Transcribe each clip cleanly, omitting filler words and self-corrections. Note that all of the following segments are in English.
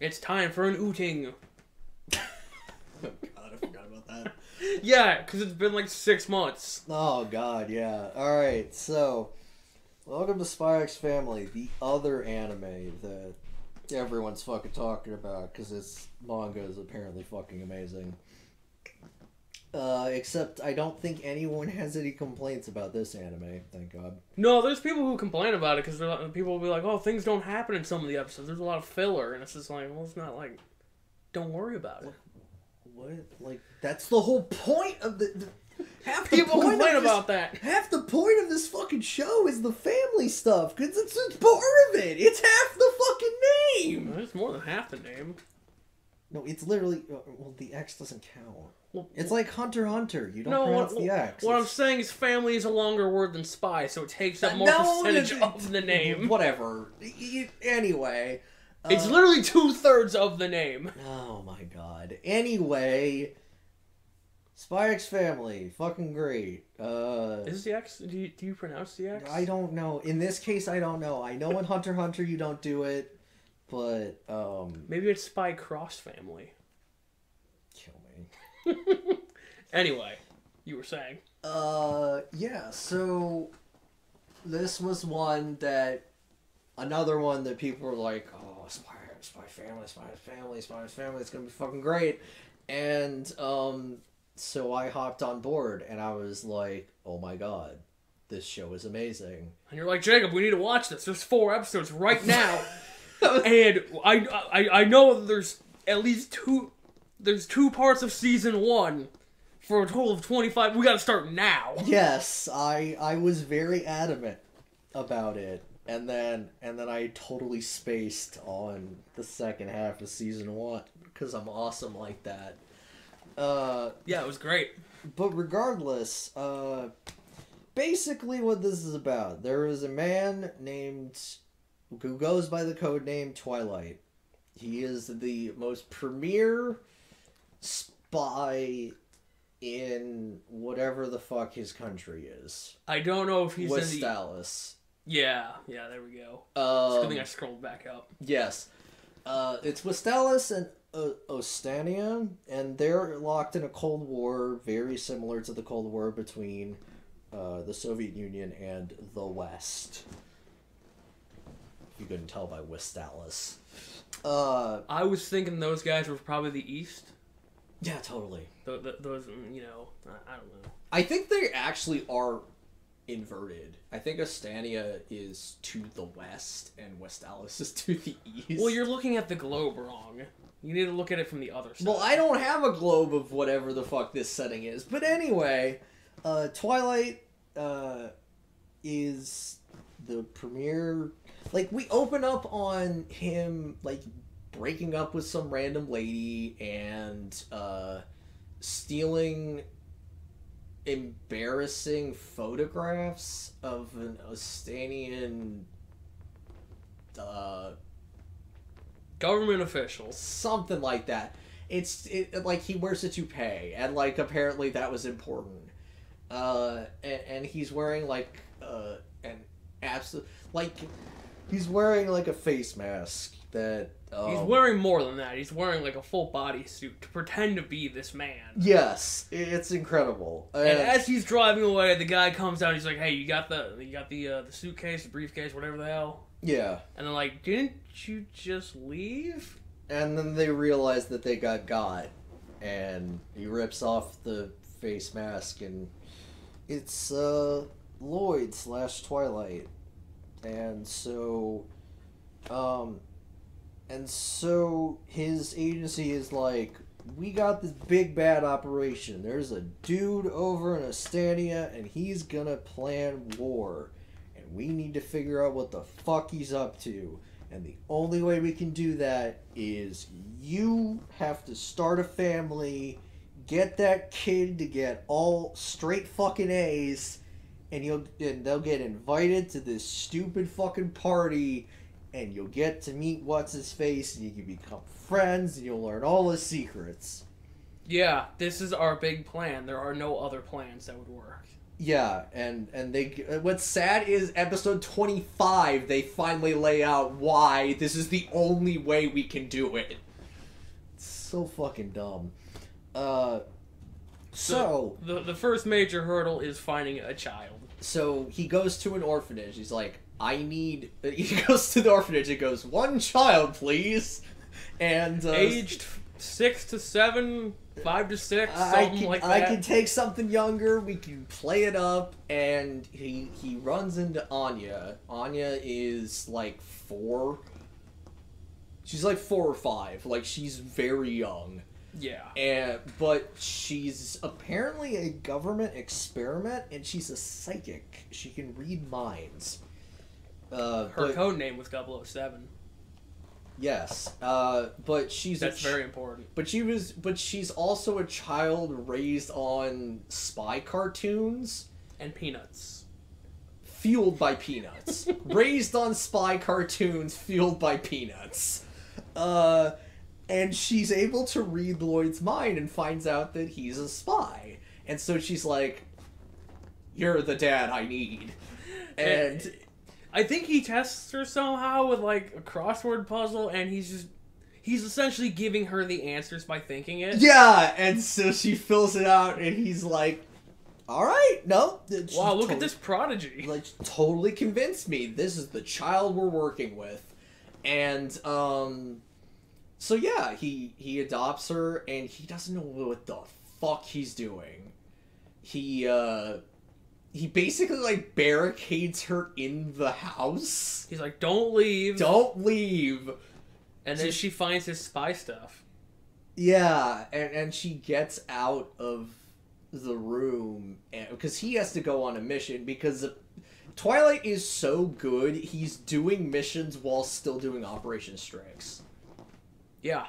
It's time for an ooting. Oh god, I forgot about that. Yeah, because it's been like 6 months. Oh god, yeah. Alright, so welcome to Spy X Family, the other anime that everyone's fucking talking about because its manga is apparently fucking amazing. Except I don't think anyone has any complaints about this anime, thank god. No, there's people who complain about it because people will be like, oh, things don't happen in some of the episodes. There's a lot of filler. And it's just like, well, it's not like, don't worry about it. What? Like, that's the whole point of the half the People point complain of this, about that. Half the point of this fucking show is the family stuff, because it's part of it. It's half the fucking name. It's more than half the name. No, it's literally, well, the X doesn't count. Well, It's like Hunter x Hunter. You don't pronounce the X. What I'm saying is family is a longer word than spy, so it takes up more percentage of the name. Whatever. Anyway. It's literally 2/3 of the name. Oh my god. Anyway. Spy X Family. Fucking great. Is the X? Do you pronounce the X? I don't know. In this case, I don't know. I know in Hunter x Hunter you don't do it, but, Maybe it's Spy Cross Family. Kill me. Anyway, you were saying. Yeah, so this was another one that people were like, oh, Spy Family, it's gonna be fucking great. And, so I hopped on board and I was like, oh my god, this show is amazing. And you're like, Jacob, we need to watch this. There's 4 episodes right now. And I know that there's at least 2 parts of season 1 for a total of 25. We gotta start now. Yes, I was very adamant about it. And then I totally spaced on the second half of season 1 because I'm awesome like that. Yeah, it was great. But regardless, basically what this is about, there is a man who goes by the code name Twilight. He is the most premier spy in whatever the fuck his country is. I don't know if he's West in Dallas. Yeah, there we go. It's a good thing I scrolled back up. Yes. It's West Dallas and Ostania, and they're locked in a Cold War very similar to the Cold War between the Soviet Union and the West. You couldn't tell by West Dallas. I was thinking those guys were probably the East. Yeah, totally. Those, you know, I don't know. I think they actually are inverted. I think Ostania is to the west and West Dallas is to the east. Well, you're looking at the globe wrong. You need to look at it from the other side. Well, I don't have a globe of whatever the fuck this setting is. But anyway, Twilight is the premier. Like, we open up on him, like, breaking up with some random lady and stealing embarrassing photographs of an Ostanian government officials, something like that. Like he wears a toupee, and like apparently that was important. And he's wearing like an absolute, like he's wearing like a face mask that he's wearing more than that. He's wearing like a full body suit to pretend to be this man. Yes, it's incredible. And as he's driving away, the guy comes out. He's like, "Hey, you got the suitcase, the briefcase, whatever the hell." Yeah. And they're like, "Didn't you just leave?" And then they realize that they got, and he rips off the face mask, and it's Lloyd / Twilight, and so his agency is like, we got this big bad operation. There's a dude over in Ostania, and he's gonna plan war. And we need to figure out what the fuck he's up to. And the only way we can do that is you have to start a family, get that kid to get all straight fucking A's, and they'll get invited to this stupid fucking party, and you'll get to meet what's-his-face, and you can become friends, and you'll learn all his secrets. Yeah, this is our big plan. There are no other plans that would work. Yeah, and they. What's sad is episode 25. They finally lay out why this is the only way we can do it. It's so fucking dumb. So the first major hurdle is finding a child. So he goes to an orphanage. He's like, He goes to the orphanage and goes, 1 child, please. And aged 6 to 7, 5 to 6, something like that. I can take something younger. We can play it up. And he runs into Anya. Anya is like 4. She's like 4 or 5. Like, she's very young. Yeah. But she's apparently a government experiment, and she's a psychic. She can read minds. Her code name was 007. Yes. But she's That's very important. But she's also a child raised on spy cartoons and peanuts. Fueled by peanuts. Raised on spy cartoons fueled by peanuts. And she's able to read Lloyd's mind and finds out that he's a spy. And so she's like, "You're the dad I need." And I think he tests her somehow with like a crossword puzzle, and he's essentially giving her the answers by thinking it. Yeah, and so she fills it out, and he's like, "All right, no." Wow, look at this prodigy. Like, totally convinced me. This is the child we're working with. And, so yeah, he adopts her, and he doesn't know what the fuck he's doing. He basically, like, barricades her in the house. He's like, "Don't leave. Don't leave." And then she finds his spy stuff. Yeah, and she gets out of the room, because he has to go on a mission, because Twilight is so good, he's doing missions while still doing Operation Strix. Yeah.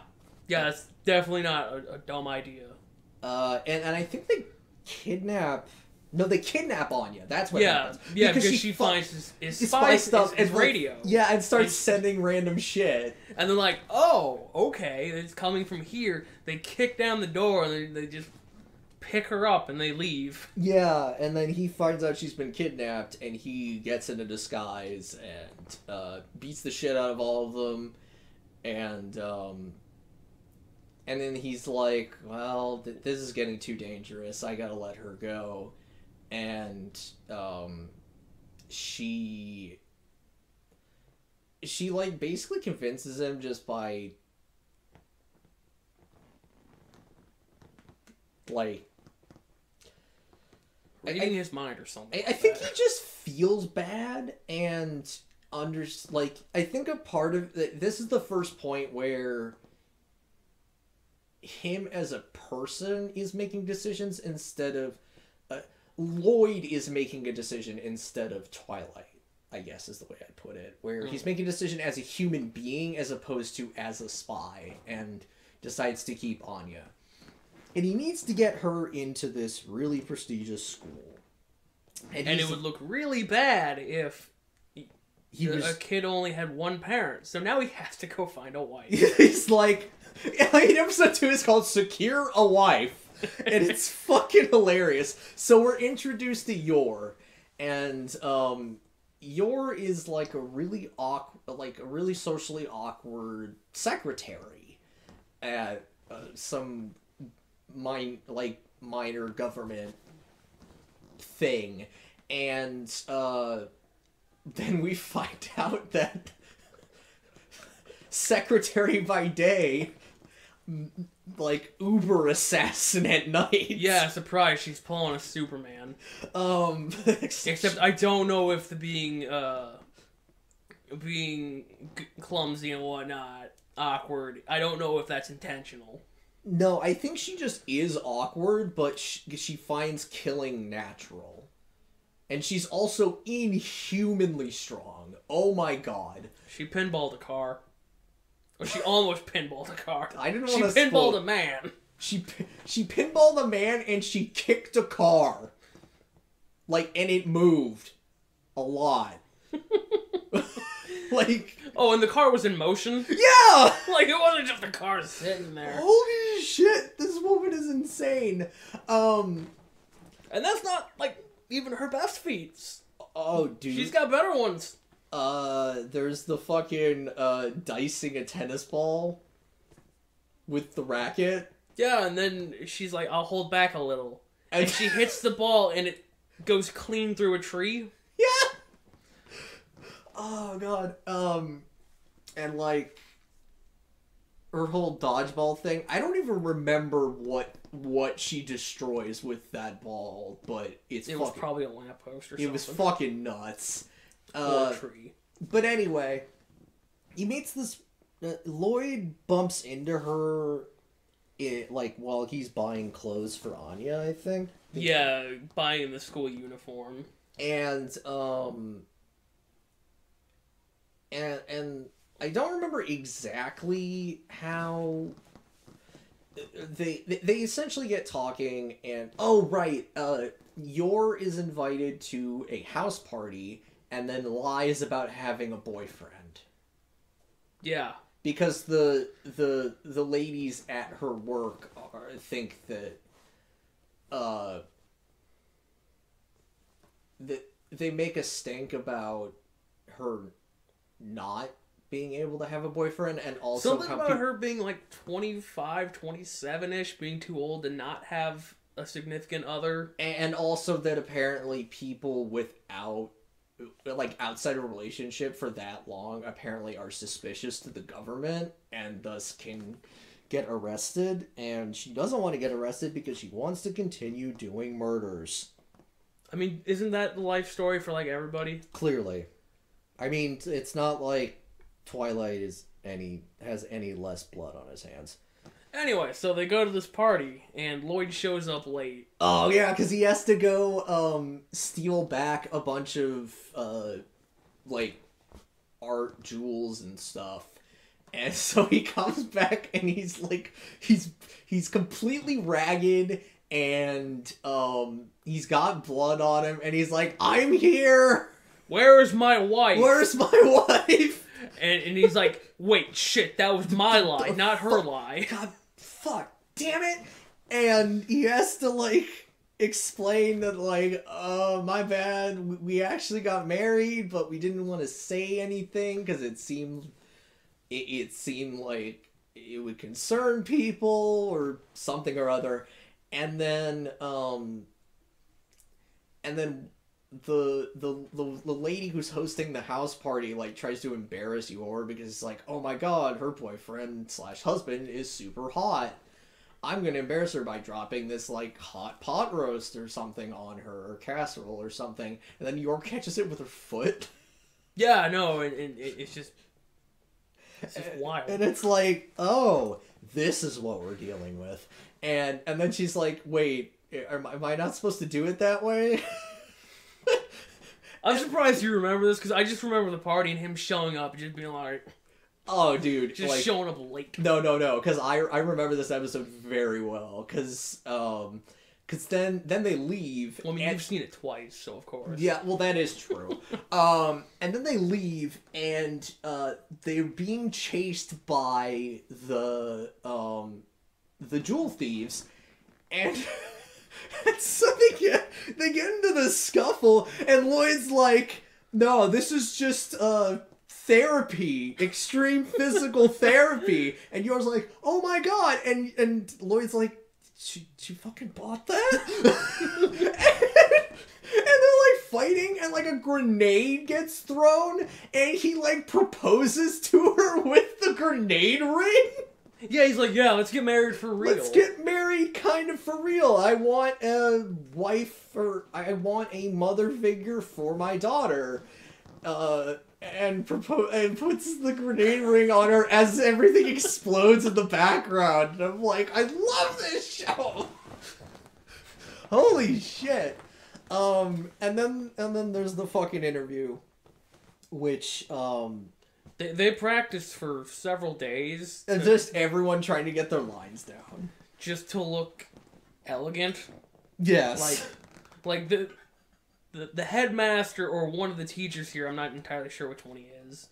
Yeah, that's definitely not a dumb idea. And I think they kidnap Anya. That's what happens. Yeah, because she finds his spy stuff, his radio. Yeah, and starts sending random shit. And they're like, "Oh, okay, it's coming from here." They kick down the door, and they just pick her up, and they leave. Yeah, and then he finds out she's been kidnapped, and he gets into disguise and beats the shit out of all of them. And then he's like, "Well, this is getting too dangerous. I gotta let her go." And she like basically convinces him just by like reading his mind or something. I think he just feels bad and I think a part of this is the first point where him as a person is making decisions instead of Lloyd is making a decision instead of Twilight, I guess is the way I'd put it, where he's making a decision as a human being as opposed to as a spy, and decides to keep Anya. And he needs to get her into this really prestigious school. And it would look really bad if a kid only had one parent, so now he has to go find a wife. He's like, episode 2 is called Secure a Wife. And it's fucking hilarious. So we're introduced to Yor, and Yor is like a really socially awkward secretary at some minor government thing, and then we find out that secretary by day, like Uber assassin at night. Yeah, surprise, she's pulling a Superman. Except I don't know if the being clumsy and whatnot, awkward, I don't know if that's intentional. No, I think she just is awkward, but she finds killing natural. And she's also inhumanly strong. Oh my god. She pinballed a car. Or she almost pinballed a car. I didn't want to She pinballed a man. She pinballed a man and she kicked a car. Like, and it moved. A lot. Like... Oh, and the car was in motion? Yeah! Like, it wasn't just a car sitting there. Holy shit, this woman is insane. And that's not, like... even her best feats. Oh, dude. She's got better ones. There's the fucking, dicing a tennis ball with the racket. Yeah, and then she's like, I'll hold back a little. And she hits the ball, and it goes clean through a tree. Yeah! Oh, God. And, like, her whole dodgeball thing, I don't even remember what she destroys with that ball, but it was probably a lamppost or something. It was fucking nuts. Or a tree. But anyway, he meets this... Lloyd bumps into her... while he's buying clothes for Anya, I think. Yeah, buying the school uniform. And I don't remember exactly how they essentially get talking, and Yor is invited to a house party and then lies about having a boyfriend. Yeah. Because the ladies at her work think that they make a stink about her not being able to have a boyfriend, and also something about her being like 25, 27-ish, being too old to not have a significant other. And also that apparently people without outside a relationship for that long apparently are suspicious to the government and thus can get arrested, and she doesn't want to get arrested because she wants to continue doing murders. I mean, isn't that the life story for like everybody? Clearly. I mean, it's not like Twilight has any less blood on his hands. Anyway, so they go to this party, and Lloyd shows up late. Oh, yeah, because he has to go, steal back a bunch of, art jewels and stuff. And so he comes back, and he's, he's completely ragged, and, he's got blood on him, and he's like, I'm here! Where is my wife? Where's my wife? And he's like, wait, shit, that was my lie, not her lie. God, fuck, damn it! And he has to, explain that, my bad, we actually got married, but we didn't want to say anything, because it seemed like it would concern people, or something or other. And then the lady who's hosting the house party tries to embarrass Yor because it's like, oh my god, her boyfriend / husband is super hot. I'm gonna embarrass her by dropping this hot pot roast or something on her, or casserole or something, and then Yor catches it with her foot. Yeah, no, and it's just wild. And it's like, oh, this is what we're dealing with. And then she's like, wait, am I not supposed to do it that way? I'm surprised you remember this, because I just remember the party and him showing up and just being like... Oh, dude. Just showing up late. No, because I remember this episode very well, because then they leave. Well, I mean, you've seen it twice, so of course. Yeah, well, that is true. And then they leave, and they're being chased by the jewel thieves, and... And so they get into the scuffle, and Lloyd's like, no, this is just therapy, extreme physical therapy. And Yor's like, oh my god. And Lloyd's like, she fucking bought that? and they're fighting, and a grenade gets thrown, and he proposes to her with the grenade ring. Yeah, he's like, yeah, let's get married for real. Let's get married kind of for real. I want a wife, or I want a mother figure for my daughter. And puts the grenade ring on her as everything explodes in the background. And I'm like, I love this show! Holy shit. And then there's the fucking interview, which, They practiced for several days. And just everyone trying to get their lines down. Just to look elegant. Yes. Like the headmaster or one of the teachers here, I'm not entirely sure which one he is.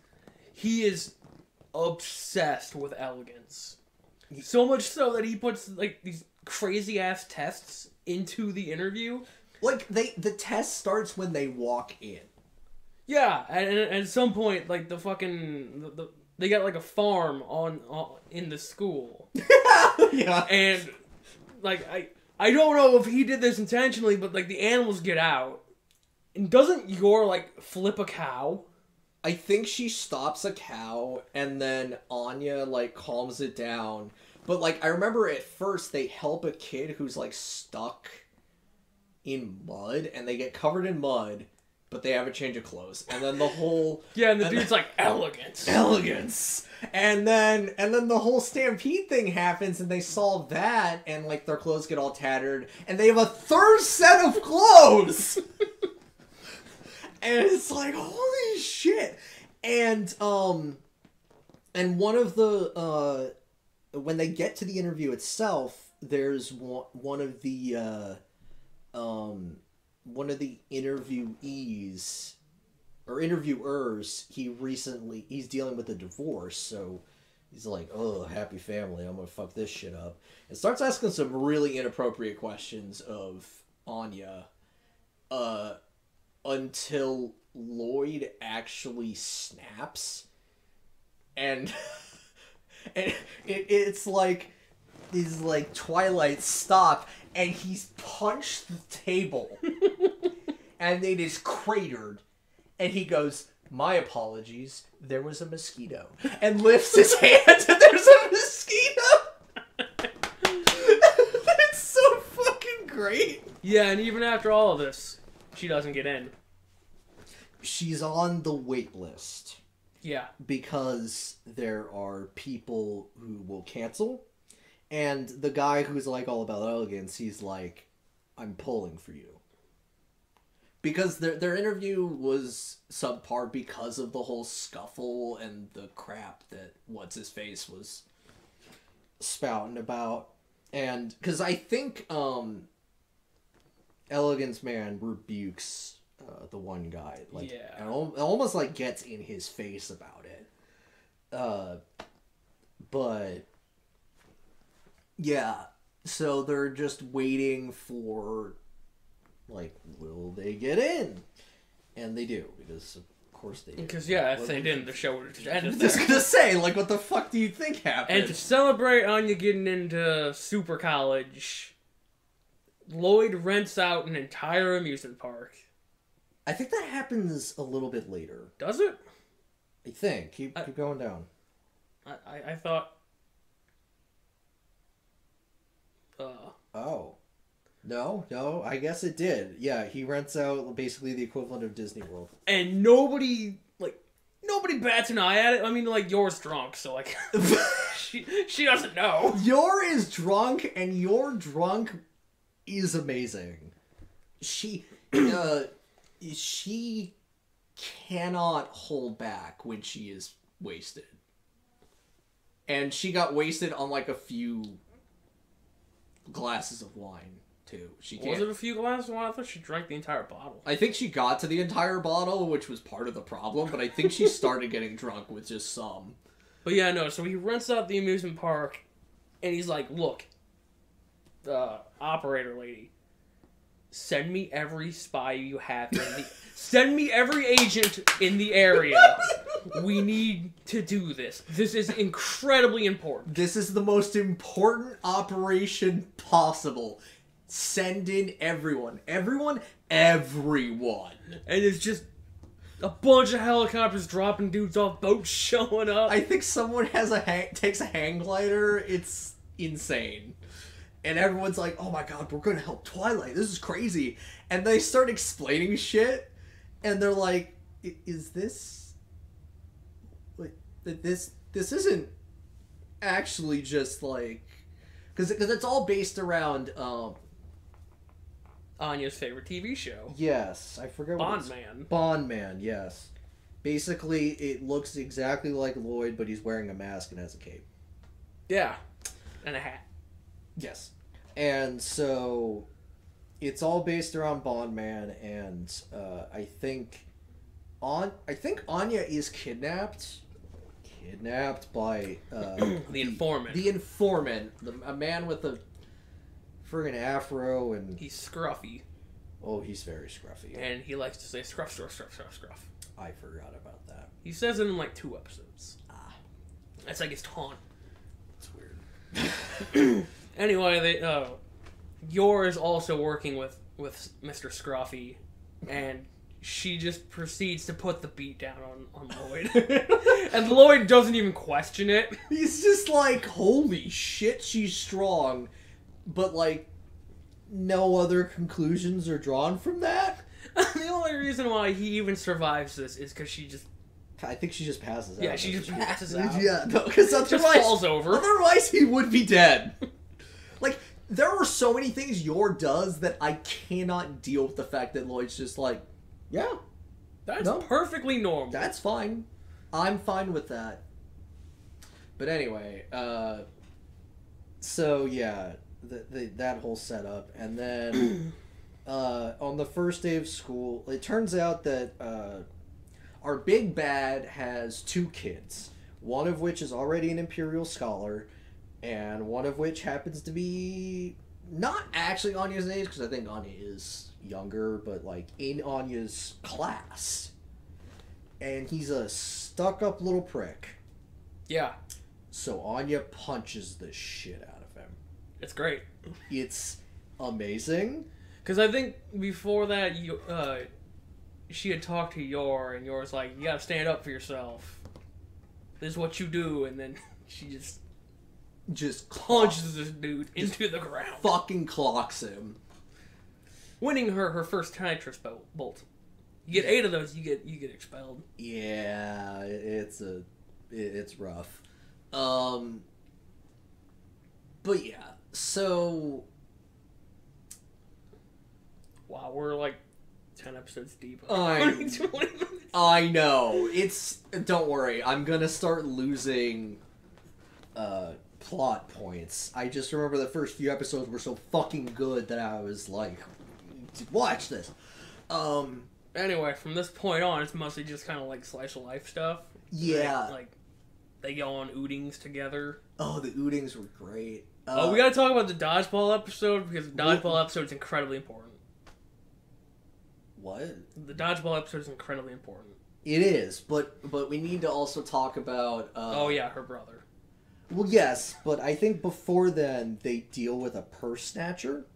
He is obsessed with elegance. So much so that he puts these crazy ass tests into the interview Like, the test starts when they walk in. Yeah, and at some point, like, the fucking... they got, like, a farm in the school. Yeah. And, like, I don't know if he did this intentionally, but, like, the animals get out. And doesn't Yor, like, flip a cow? I think she stops a cow, and then Anya, like, calms it down. But, like, I remember at first they help a kid who's, like, stuck in mud, and they get covered in mud, but they have a change of clothes. And then the whole... Yeah, and the dude's like, elegance. Elegance! And then the whole stampede thing happens, and they solve that, and, like, their clothes get all tattered, and they have a third set of clothes! And it's like, holy shit! And one of the, when they get to the interview itself, there's one of the interviewees, or interviewers, he's dealing with a divorce, so he's like, oh, happy family, I'm gonna fuck this shit up. And starts asking some really inappropriate questions of Anya, until Lloyd actually snaps, and it's like these like Twilight stop, and he's punched the table, and it is cratered, and he goes, "My apologies, there was a mosquito," and lifts his hand, and there's a mosquito. It's so fucking great. Yeah, and even after all of this, she doesn't get in. She's on the wait list. Yeah. Because there are people who will cancel. And the guy who's like all about elegance, he's like, I'm pulling for you. Because their interview was subpar because of the whole scuffle and the crap that What's-His-Face was spouting about. And because I think Elegance Man rebukes the one guy, like, yeah, and almost like gets in his face about it. But yeah, so they're just waiting for, like, will they get in? And they do, because of course they do. Because yeah, if they didn't, the show would have ended. I was just gonna say, like, what the fuck do you think happened? And to celebrate Anya getting into super college, Lloyd rents out an entire amusement park. I think that happens a little bit later. Does it? I think. Keep going down. I thought... Oh. No, I guess it did. Yeah, he rents out basically the equivalent of Disney World. And nobody bats an eye at it. I mean, like, Yor's drunk, so, like, she doesn't know. Yor is drunk, and Yor drunk is amazing. She cannot hold back when she is wasted. And she got wasted on, like, a few glasses of wine, too. Was it a few glasses of wine? I thought she drank the entire bottle. I think she got to the entire bottle, which was part of the problem, but I think she started getting drunk with just some. But yeah, no, so he rents out the amusement park, and he's like, look, operator lady, send me every spy you have send me every agent in the area. We need to do this. This is incredibly important. This is the most important operation possible. Send in everyone. Everyone. And it's just a bunch of helicopters dropping dudes off boats showing up. I think someone takes a hang glider. It's insane. And everyone's like, oh my god, we're gonna help Twilight. This is crazy. And they start explaining shit. And they're like, is this... like, this isn't actually just like... Because it's all based around... Anya's favorite TV show. Yes, I forget what it's... Bondman. Bondman, yes. Basically, it looks exactly like Lloyd, but he's wearing a mask and has a cape. Yeah. And a hat. Yes. And so it's all based around Bondman, and I think Anya is kidnapped by the informant. The informant, a man with a friggin' afro, and he's scruffy. Oh, he's very scruffy. And he likes to say scruff, scruff, scruff, scruff, scruff. I forgot about that. He says it in like 2 episodes. Ah. That's like his taunt. It's weird. Anyway, Yor is also working with Mr. Scruffy, and she just proceeds to put the beat down on Lloyd. And Lloyd doesn't even question it. He's just like, holy shit, she's strong. But, like, no other conclusions are drawn from that? The only reason why he even survives this is because she just... I think she just passes out. Yeah, she just passes out. Yeah, no, because otherwise... Just falls over. Otherwise, he would be dead. Like, there are so many things Yor does that I cannot deal with the fact that Lloyd's just like, yeah. That's perfectly normal. That's fine. I'm fine with that. But anyway, so yeah, that whole setup. And then on the first day of school, it turns out that our big bad has 2 kids. One of which is already an Imperial Scholar, and one of which happens to be not actually Anya's age, because I think Anya is younger, but like in Anya's class. And he's a stuck-up little prick. Yeah. So Anya punches the shit out of him. It's great. It's amazing. Because I think before that, she had talked to Yor, and Yor's like, you gotta stand up for yourself. This is what you do, and then she just punches this dude into the ground. Fucking clocks him. Winning her first nitrous bolt. You get 8 of those, you get expelled. Yeah, it's rough. But yeah, so... Wow, we're like 10 episodes deep. I know. Don't worry, I'm gonna start losing plot points. I just remember the first few episodes were so fucking good that I was like, watch this. Anyway, from this point on, it's mostly just kind of like slice of life stuff. Yeah. Like, they go on outings together. Oh, the outings were great. We gotta talk about the dodgeball episode, because the dodgeball episode is incredibly important. What? The dodgeball episode is incredibly important. It is, but we need to also talk about... oh yeah, her brother. Well, yes, but I think before then, they deal with a purse snatcher.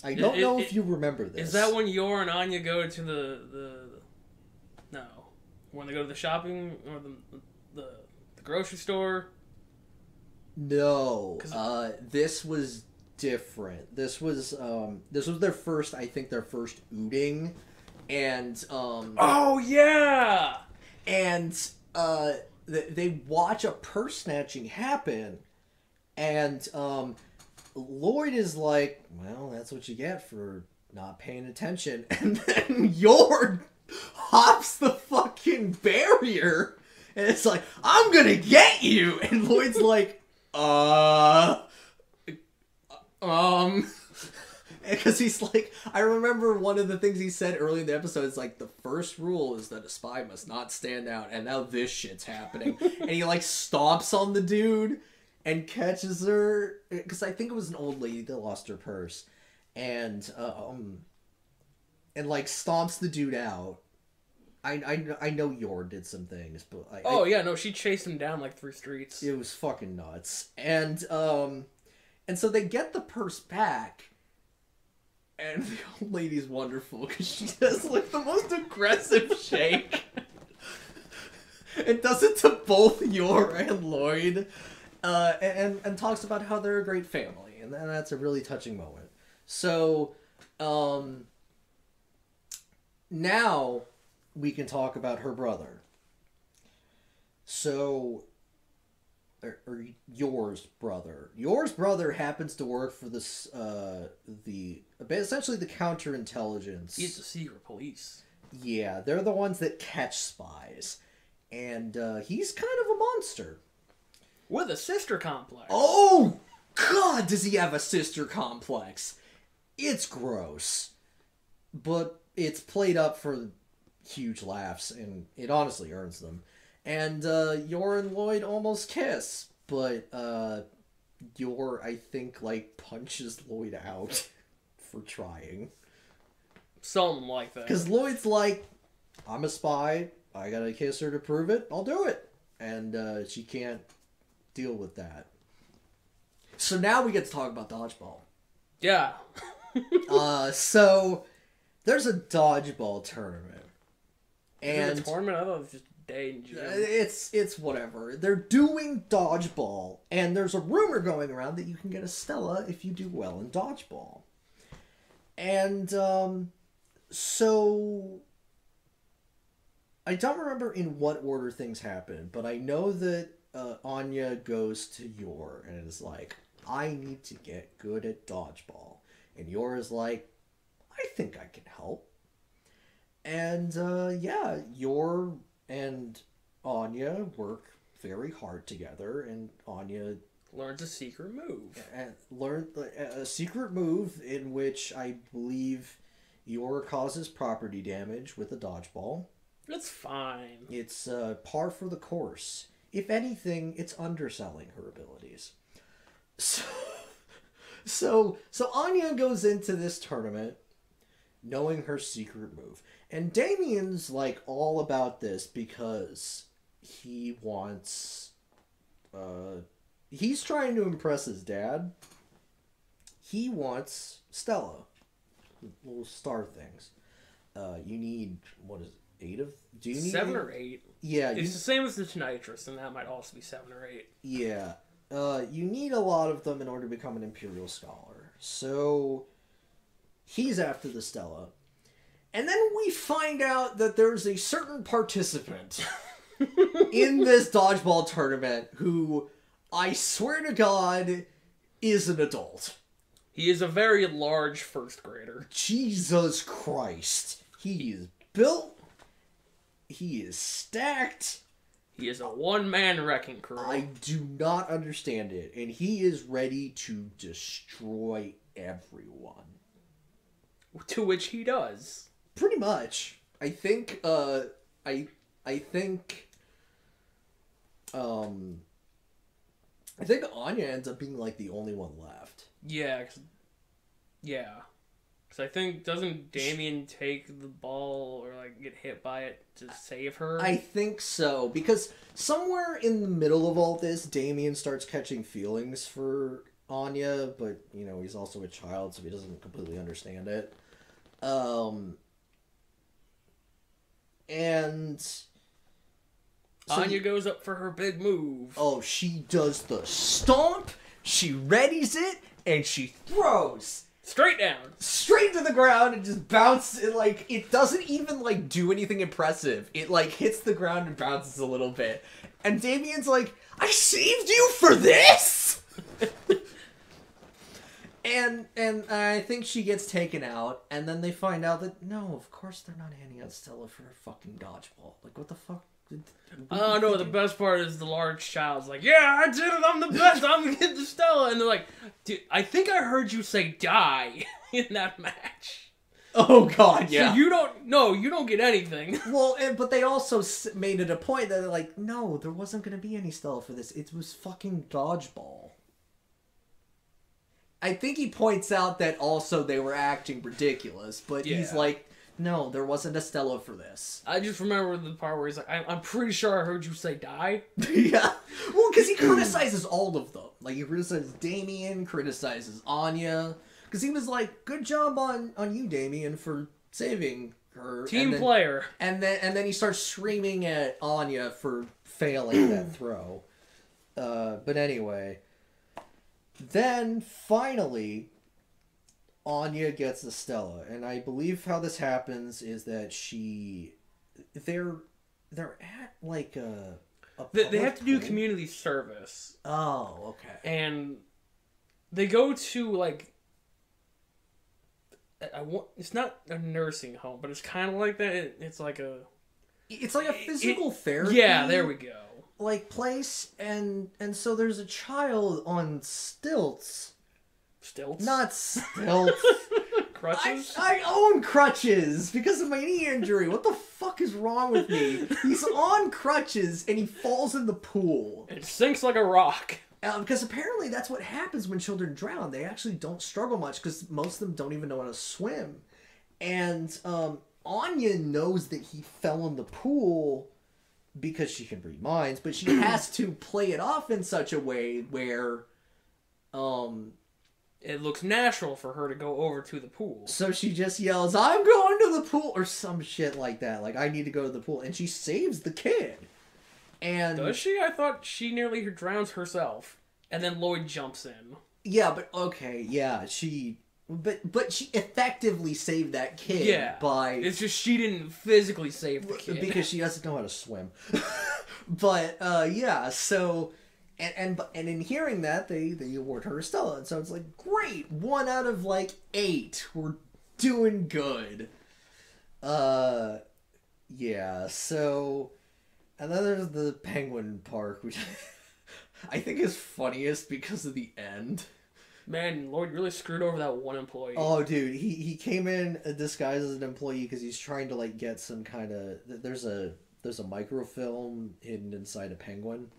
I don't know if you remember this. Is that when Yor and Anya go to no. When they go to the shopping or the grocery store? No. This was different. This was their first outing. And oh yeah! And they watch a purse snatching happen, and Lloyd is like, well, that's what you get for not paying attention. And then Yor hops the fucking barrier, and it's like, I'm gonna get you! And Lloyd's like, because he's like, I remember one of the things he said early in the episode is like, the first rule is that a spy must not stand out, and now this shit's happening. And he like stomps on the dude and catches her, because I think it was an old lady that lost her purse, and like stomps the dude out. I know Yor did some things, but she chased him down like 3 streets. It was fucking nuts. And so they get the purse back, and the old lady's wonderful because she does like the most aggressive shake. It does it to both Yor and Lloyd. And talks about how they're a great family, and that's a really touching moment. So, now we can talk about her brother. So, or Yor's brother. Yor's brother happens to work for this, essentially the counterintelligence. He's the secret police. Yeah, they're the ones that catch spies, and he's kind of a monster. With a sister complex. Oh, God, does he have a sister complex? It's gross. But it's played up for huge laughs, and it honestly earns them. And Yor and Lloyd almost kiss, but Yor, I think, like, punches Lloyd out for trying. Something like that. Because Lloyd's like, I'm a spy. I gotta kiss her to prove it. I'll do it. And she can't deal with that. So now we get to talk about dodgeball. Yeah. So there's a dodgeball tournament. And a tournament? I thought it was just a day in gym. It's whatever. They're doing dodgeball, and there's a rumor going around that you can get a Stella if you do well in dodgeball. And so I don't remember in what order things happen, but I know that Anya goes to Yor and is like, I need to get good at dodgeball. And Yor is like, I think I can help. And yeah, Yor and Anya work very hard together, and Anya learns a secret move. Learn a secret move in which I believe Yor causes property damage with a dodgeball. That's fine. It's par for the course. If anything, it's underselling her abilities. So Anya goes into this tournament knowing her secret move. And Damien's like all about this because he wants he's trying to impress his dad. He wants Stella. Little star things. You need, what is it, 8 of... Do you need 7 or 8? Yeah. It's the same as the Tonitrus, and that might also be 7 or 8. Yeah. You need a lot of them in order to become an Imperial Scholar. So he's after the Stella. And then we find out that there's a certain participant in this dodgeball tournament who, I swear to God, is an adult. He is a very large first grader. Jesus Christ. He is built. He is stacked. He is a one-man wrecking crew. I do not understand it. And he is ready to destroy everyone. To which he does. Pretty much. I think, I think Anya ends up being, like, the only one left. Yeah, Because I think, doesn't Damien take the ball or, like, get hit by it to save her? I think so. Because somewhere in the middle of all this, Damien starts catching feelings for Anya, but, you know, he's also a child, so he doesn't completely understand it. And so Anya goes up for her big move. Oh, she does the stomp, she readies it, and she throws straight down, straight to the ground, and just bounces. It, like, it doesn't even, like, do anything impressive. It, like, hits the ground and bounces a little bit. And Damien's like, I saved you for this? And I think she gets taken out, and then they find out that, no, of course they're not handing out Stella for a fucking dodgeball. Like, what the fuck? Oh, no, the best part is the large child's like, yeah, I did it, I'm the best, I'm gonna get the Stella. And they're like, dude, I think I heard you say die in that match. Oh, God, yeah. So you don't get anything. Well, but they also made it a point that they're like, no, there wasn't gonna be any Stella for this. It was fucking dodgeball. I think he points out that also they were acting ridiculous, but he's like, no, there wasn't a Stella for this. I just remember the part where he's like, I'm pretty sure I heard you say die. Yeah. Well, because he criticizes all of them. Like, he criticizes Damien, criticizes Anya. Because he was like, good job on you, Damien, for saving her. Team player. And then he starts screaming at Anya for failing that throw. But anyway... Then, finally, Anya gets the Stella. And I believe how this happens is that they're at, like, They have to do community service. Oh, okay. And they go to, like... it's not a nursing home, but it's kind of like that. It's like a... It's like a physical therapy. Yeah, there we go. Like, place, and so there's a child on stilts. Stilts? Not stilts. Crutches? I own crutches because of my knee injury. What the fuck is wrong with me? He's on crutches and he falls in the pool. It sinks like a rock. Because apparently that's what happens when children drown. They actually don't struggle much because most of them don't even know how to swim. And Anya knows that he fell in the pool because she can read minds, but she has to play it off in such a way where it looks natural for her to go over to the pool. So she just yells, "I'm going to the pool," or some shit like that. Like, I need to go to the pool. And she saves the kid. And does she? I thought she nearly drowns herself. And then Lloyd jumps in. Yeah, but okay, yeah, But she effectively saved that kid by... It's just she didn't physically save the kid. Because she doesn't know how to swim. But, yeah, so... And in hearing that, they award her a Stella. And so it's like, great! 1 out of, 8. We're doing good. Yeah, so... And then there's the Penguin Park, which I think is funniest because of the end. Man, Lloyd really screwed over that one employee. Oh, dude, he came in disguised as an employee because he's trying to get some kind of... There's a microfilm hidden inside a penguin,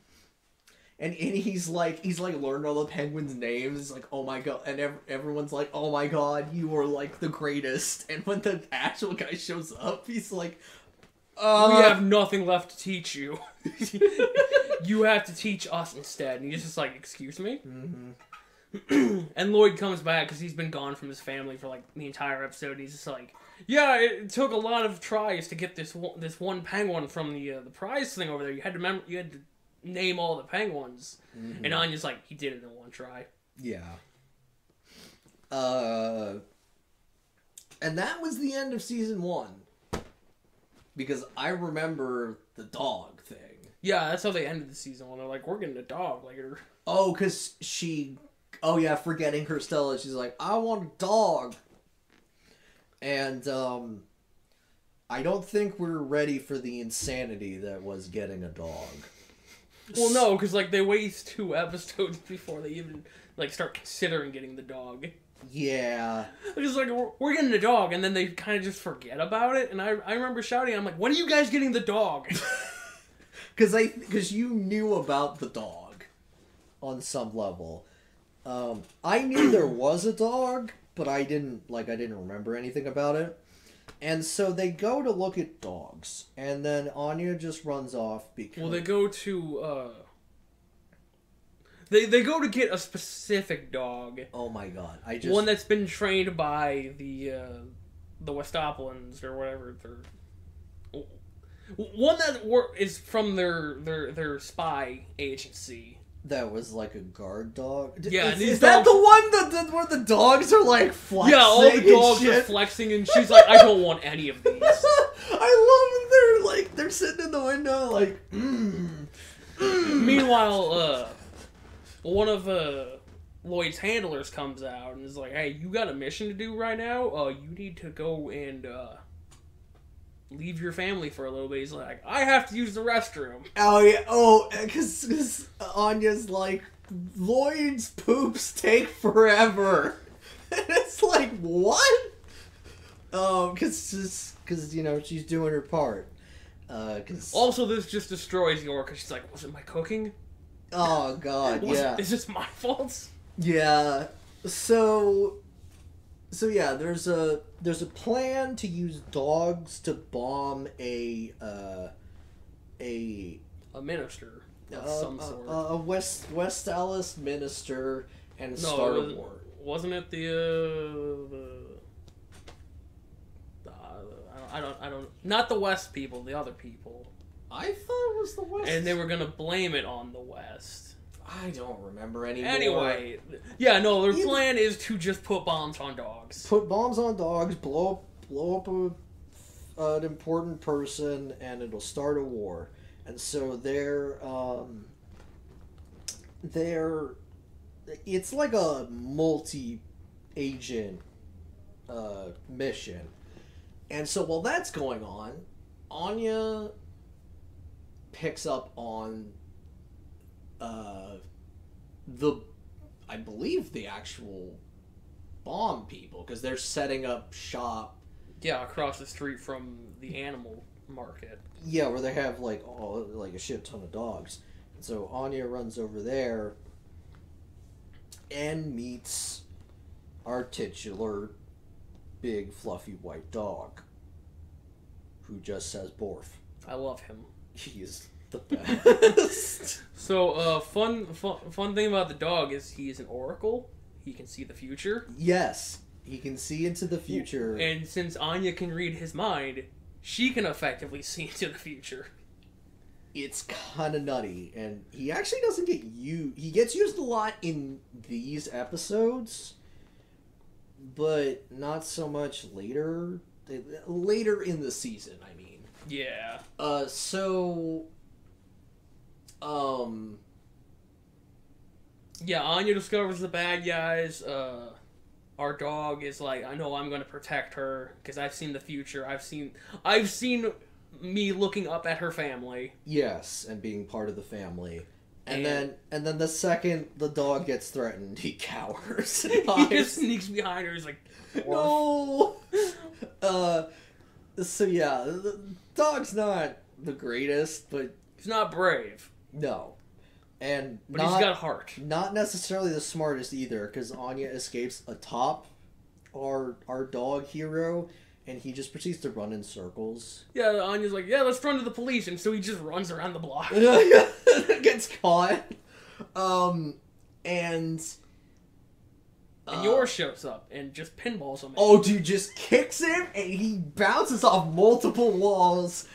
and he's learned all the penguins' names. He's like, oh my god, and everyone's like, oh my god, you are the greatest. And when the actual guy shows up, he's like, we have nothing left to teach you. You have to teach us instead. And he's just like, excuse me? Mm-hmm. And Lloyd comes back because he's been gone from his family for the entire episode. And he's just like, yeah, it took a lot of tries to get this one penguin from the prize thing over there. You had to name all the penguins. Mm-hmm. And Anya's like, he did it in one try. Yeah. And that was the end of season 1. Because I remember the dog thing. Yeah, that's how they ended the season 1. They're like, we're getting a dog later. Oh, because she... Oh, yeah, forgetting her Stella. She's like, I want a dog. And, I don't think we're ready for the insanity that was getting a dog. Well, no, because, they waste 2 episodes before they even, start considering getting the dog. Yeah. They're just like, we're getting a dog, and then they kind of just forget about it. And I remember shouting, I'm like, when are you guys getting the dog? Because you knew about the dog on some level. I knew there was a dog, but I didn't remember anything about it. And so they go to look at dogs, and then Anya just runs off because... Well, they go to, They go to get a specific dog. Oh my god! One that's been trained by the Westopolians or whatever. One that is from their spy agency. That was a guard dog. Yeah, is that the one where the dogs are flexing? Yeah, all the dogs are flexing, and she's like, I don't want any of these. I love it. They're sitting in the window Meanwhile, one of Lloyd's handlers comes out and is like, hey, you got a mission to do right now? You need to go and leave your family for a little bit. He's like, I have to use the restroom. Oh, yeah. Oh, because Anya's like, Lloyd's poops take forever. And it's like, what? Because she's doing her part. Also, this just destroys York because she's like, was it my cooking? Oh god, yeah. Is this my fault? Yeah. So yeah, there's a plan to use dogs to bomb a minister of some sort. A West Alice minister and start a war. Wasn't it I don't not the West people, the other people. I thought it was the West. And they were gonna blame it on the West. I don't remember anymore. Anyway, yeah, no, their plan is to just put bombs on dogs. Put bombs on dogs, blow up an important person, and it'll start a war. And so it's like a multi-agent mission. And so while that's going on, Anya picks up on I believe the actual bomb people, because they're setting up shop. Yeah, across the street from the animal market. Yeah, where they have a shit ton of dogs. And so Anya runs over there, and meets our titular big fluffy white dog who just says Borf. I love him. He is the best. So, fun thing about the dog is he's an oracle. He can see the future. Yes, he can see into the future. And since Anya can read his mind, she can effectively see into the future. It's kind of nutty, and he actually doesn't get used. He gets used a lot in these episodes, but not so much later. Later in the season, I mean. Yeah. Yeah, Anya discovers the bad guys. Our dog is like, I know I'm going to protect her because I've seen the future. I've seen me looking up at her family. Yes, and being part of the family. And then the second the dog gets threatened, he cowers. He just sneaks behind her. He's like, no. So yeah, the dog's not the greatest, but he's not brave. No. But he's got heart. Not necessarily the smartest either, because Anya escapes atop our dog hero, and he just proceeds to run in circles. Yeah, Anya's like, yeah, let's run to the police, and so he just runs around the block. Gets caught. And yours shows up and just pinballs him. Oh, dude, just kicks him, and he bounces off multiple walls.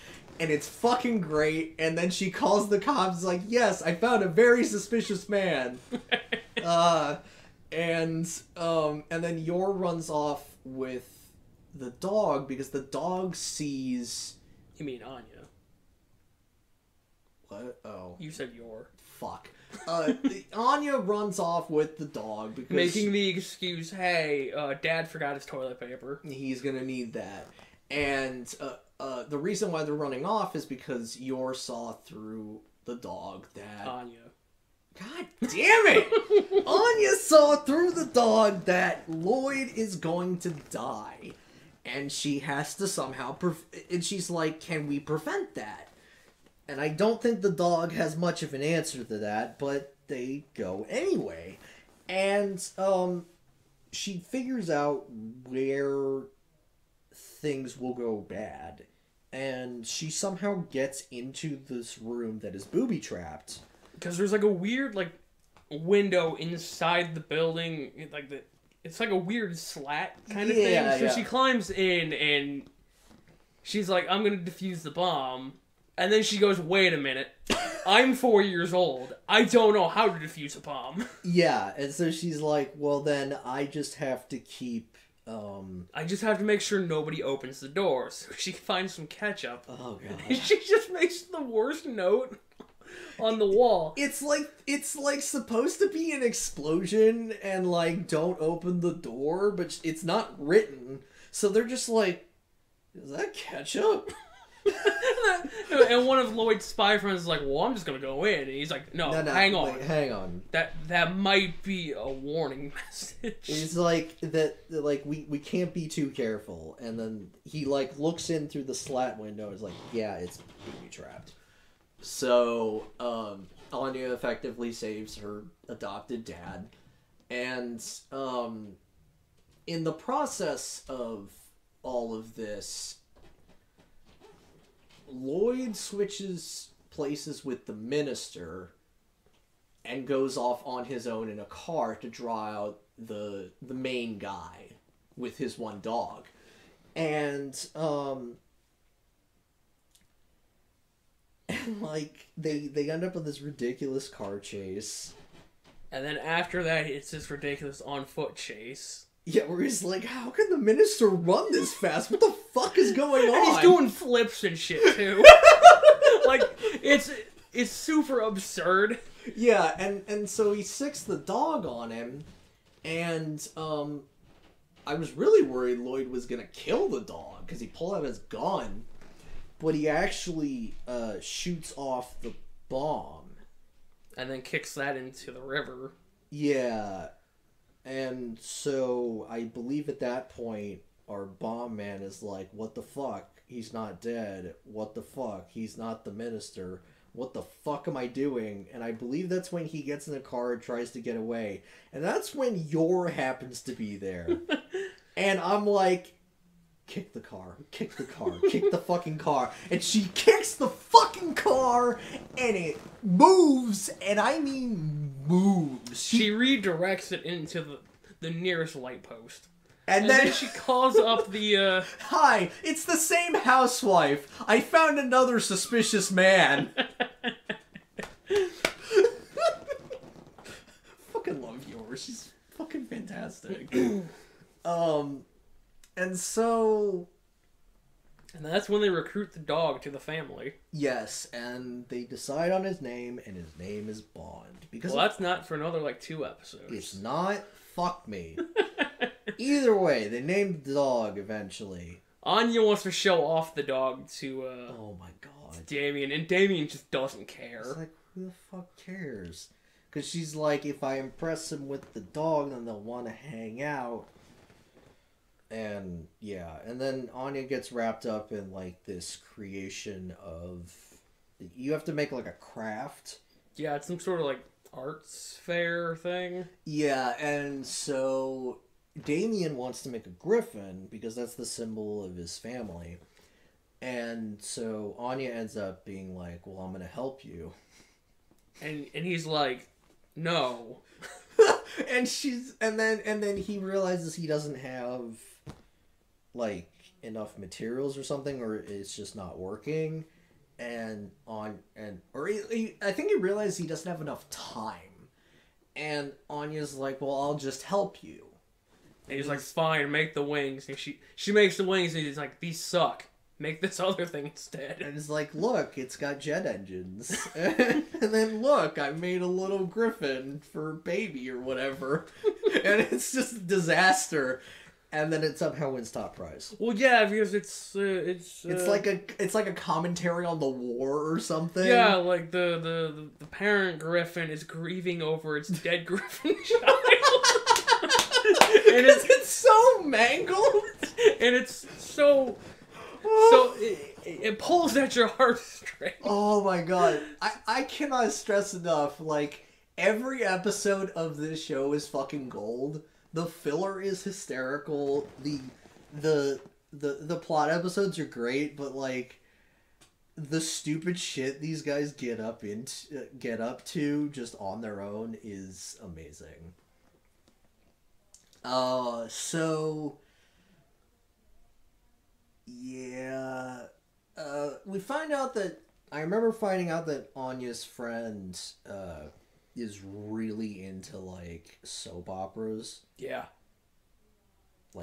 And it's fucking great. And then she calls the cops, like, yes, I found a very suspicious man. And then Yor runs off with the dog because the dog sees... You mean Anya? What? Oh. You said Yor. Fuck. Anya runs off with the dog because... Making the excuse, hey, Dad forgot his toilet paper. He's gonna need that. And, the reason why they're running off is because Yor saw through the dog that... Anya. God damn it! Anya saw through the dog that Lloyd is going to die. And she has to somehow... and she's like, can we prevent that? And I don't think the dog has much of an answer to that, but they go anyway. And, she figures out where things will go bad. And she somehow gets into this room that is booby-trapped. Because there's like a weird, like, window inside the building. It's like a weird slat kind of thing. So she climbs in and she's like, I'm going to defuse the bomb. And then she goes, wait a minute. I'm 4 years old. I don't know how to defuse a bomb. Yeah, and so she's like, well then I just have to keep... I just have to make sure nobody opens the door. So she finds some ketchup. Oh god. She just makes the worst note on the wall. It's like supposed to be an explosion and like don't open the door, but it's not written. So they're just like, is that ketchup? And one of Lloyd's spy friends is like, well, I'm just gonna go in. And he's like, no, hang on. Wait, hang on. That might be a warning message. It's like that like we can't be too careful. And then he like looks in through the slat window and is like, yeah, it's booby trapped. So Anya effectively saves her adopted dad. And in the process of all of this, Lloyd switches places with the minister and goes off on his own in a car to draw out the main guy with his one dog. And like they end up in this ridiculous car chase. And then after that, it's this ridiculous on-foot chase. Yeah, where he's like, how can the minister run this fast? What the fuck is going on? And he's doing flips and shit, too. Like, it's super absurd. Yeah, and so he sicks the dog on him, and, I was really worried Lloyd was gonna kill the dog, because he pulled out his gun, but he actually, shoots off the bomb. And then kicks that into the river. Yeah. And so, I believe at that point, our bomb man is like, what the fuck? He's not dead. What the fuck? He's not the minister. what the fuck am I doing? And I believe that's when he gets in the car and tries to get away. And that's when Yor happens to be there. And I'm like, kick the car, kick the car, kick the fucking car. And she kicks the fucking car and it moves, and I mean moves. She redirects it into the nearest light post. And then she calls up the, Hi, it's the same housewife. I found another suspicious man. Fucking love yours. She's fucking fantastic. And so... And that's when they recruit the dog to the family. Yes, and they decide on his name, and his name is Bond. Because well, that's not for another, 2 episodes. It's not. Fuck me. Either way, they named the dog eventually. Anya wants to show off the dog to, oh my god. Damien, and Damien just doesn't care. It's like, who the fuck cares? Because she's like, if I impress him with the dog, then they'll want to hang out. And, yeah. And then Anya gets wrapped up in, this creation of... You have to make, a craft. Yeah, it's some sort of, arts fair thing. Yeah, and so... Damien wants to make a griffin because that's the symbol of his family. And so Anya ends up being like, well, I'm going to help you. And he's like, no. and then he realizes he doesn't have enough materials or something, or it's just not working. I think he realizes he doesn't have enough time. And Anya's like, well, I'll just help you. And he's like, fine, make the wings. And she makes the wings, and he's like, these suck. Make this other thing instead. And it's like, look, it's got jet engines. And then look, I made a little griffin for baby or whatever. And it's just a disaster. And then it somehow wins top prize. Well, yeah, because it's like a commentary on the war or something. Yeah, the parent griffin is grieving over its dead griffin child. And it's so mangled, and it's so it pulls at your heartstrings. Oh my god, I cannot stress enough. Every episode of this show is fucking gold. The filler is hysterical. The plot episodes are great, but the stupid shit these guys get up to just on their own is amazing. So, yeah, we find out that, I remember finding out that Anya's friend, is really into, soap operas. Yeah.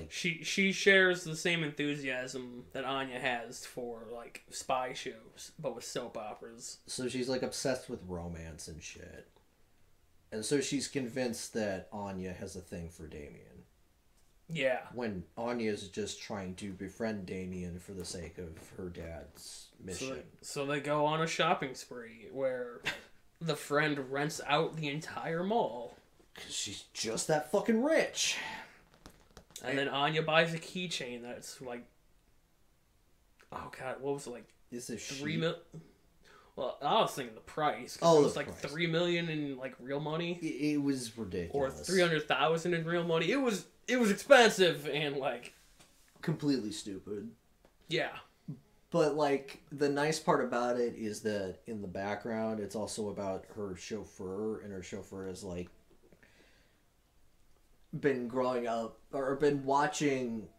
She shares the same enthusiasm that Anya has for, spy shows, but with soap operas. So she's, obsessed with romance and shit. And so she's convinced that Anya has a thing for Damien. Yeah. When Anya's just trying to befriend Damien for the sake of her dad's mission. So they go on a shopping spree where the friend rents out the entire mall. 'Cause she's just that fucking rich. And then Anya buys a keychain that's oh god, what was it, Is this 3 million? Well, I was thinking the price. Oh, it was price. 3 million in real money. It was ridiculous. Or 300,000 in real money. It was expensive and completely stupid. Yeah. But the nice part about it is that in the background it's also about her chauffeur, and her chauffeur has been growing up or been watching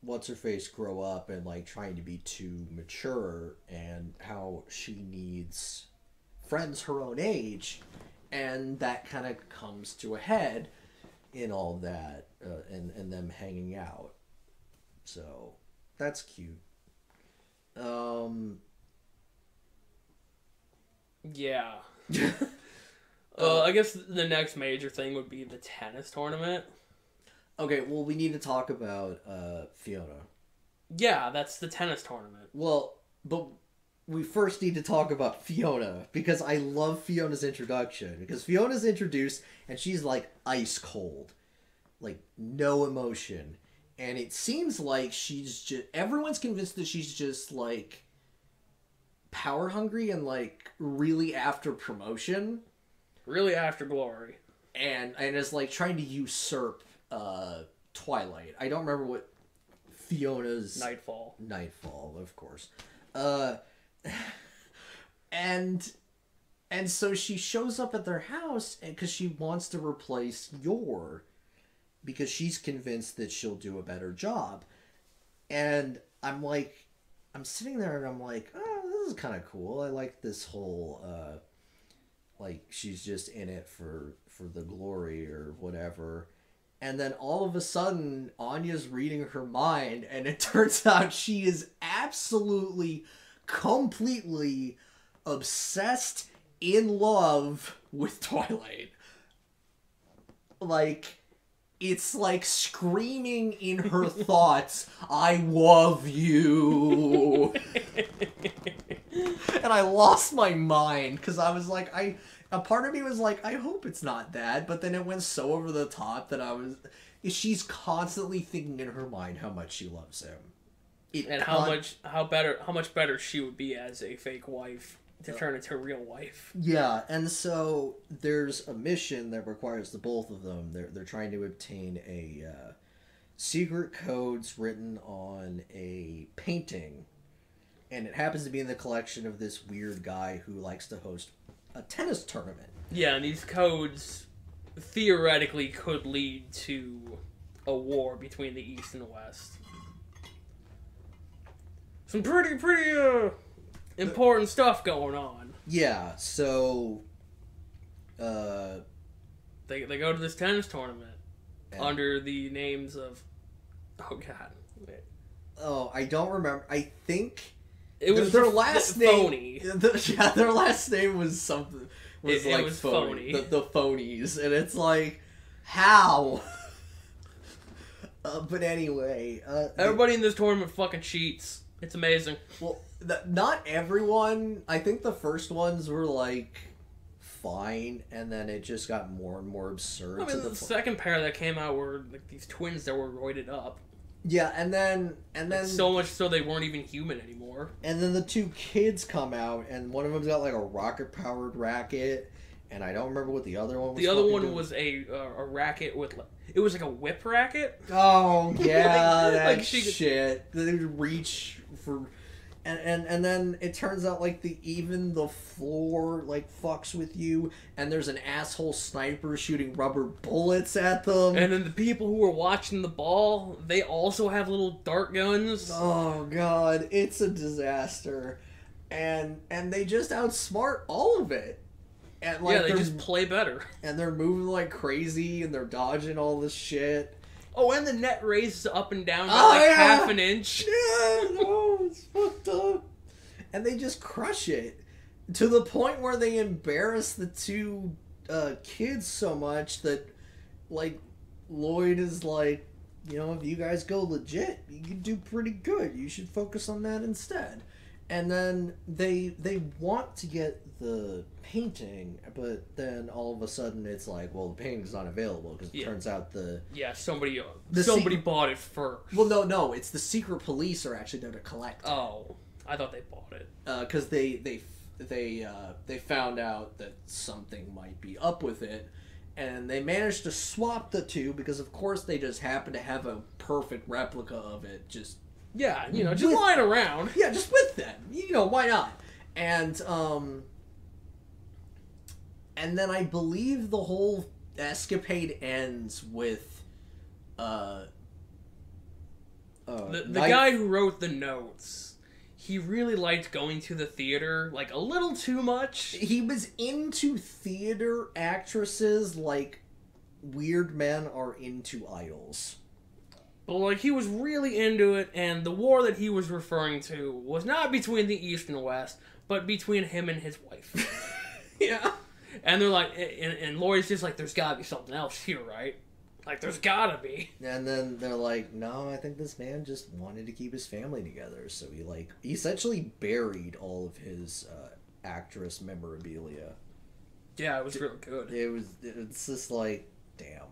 what's her face grow up and trying to be too mature, and how she needs friends her own age, and that kind of comes to a head in all that and them hanging out. So that's cute. Yeah. I guess the next major thing would be the tennis tournament. Okay, well, we need to talk about Fiona. Yeah, that's the tennis tournament. Well, but we first need to talk about Fiona, because I love Fiona's introduction. Because Fiona's introduced, and she's ice cold. No emotion. And it seems like she's just... Everyone's convinced that she's just, power hungry and like really after promotion, really after glory, and is like trying to usurp Twilight. I don't remember what Fiona's Nightfall, of course. And so she shows up at their house because she wants to replace Yor because she's convinced that she'll do a better job. And I'm sitting there and I'm like, oh, this is kind of cool. I like this whole, like she's just in it for the glory or whatever. And then all of a sudden, Anya's reading her mind, and it turns out she is absolutely, completely obsessed, in love with Twilight. Like, it's like screaming in her thoughts, I love you. And I lost my mind, because I was like, a part of me was like, I hope it's not that, but then it went so over the top that she's constantly thinking in her mind how much she loves him. How much better she would be as a fake wife to turn into a real wife. Yeah, and so there's a mission that requires the both of them. They're trying to obtain a secret codes written on a painting, and it happens to be in the collection of this weird guy who likes to host a tennis tournament. Yeah, and these codes theoretically could lead to a war between the East and the West. Some pretty important stuff going on. Yeah, so they go to this tennis tournament under the names of I don't remember. I think it was their last name. Phony. Their last name was something. It was phony. The phonies, and it's like, how? But anyway, everybody in this tournament fucking cheats. It's amazing. Well, not everyone. I think the first ones were like fine, and then it just got more and more absurd. I mean, the second pair that came out were like these twins that were roided up. Yeah, and then so much so they weren't even human anymore. And then the two kids come out, and one of them's got like a rocket-powered racket, and I don't remember what the other one was. The other one was a racket with it was like a whip racket. Oh yeah, that shit. They would reach for, and then it turns out like even the floor like fucks with you, and there's an asshole sniper shooting rubber bullets at them. And then the people who are watching the ball, they also have little dart guns. Oh god, it's a disaster, and they just outsmart all of it. And like, yeah, they just play better. And they're moving like crazy, and they're dodging all this shit. Oh, and the net raises up and down by half an inch. Yeah, no, it's fucked up. And they just crush it. To the point where they embarrass the two kids so much that, like, Lloyd is like, you know, if you guys go legit, you can do pretty good. You should focus on that instead. And then they want to get the painting, but then all of a sudden it's like, well, the painting's not available because it turns out somebody bought it first. Well, no, it's the secret police are actually there to collect it. Oh, I thought they bought it because they found out that something might be up with it, and they managed to swap the two because of course they just happen to have a perfect replica of it. Just lying around. Yeah, just with them. You know, why not? And then I believe the whole escapade ends with the guy who wrote the notes. He really liked going to the theater, like, a little too much. He was into theater actresses like weird men are into idols. But, like, he was really into it, and the war that he was referring to was not between the East and the West, but between him and his wife. Yeah. And they're like, and Laurie's just like, there's gotta be something else here, right? Like, there's gotta be. And then they're like, no, I think this man just wanted to keep his family together, so he essentially buried all of his actress memorabilia. Yeah, it was real good. It's just like, damn.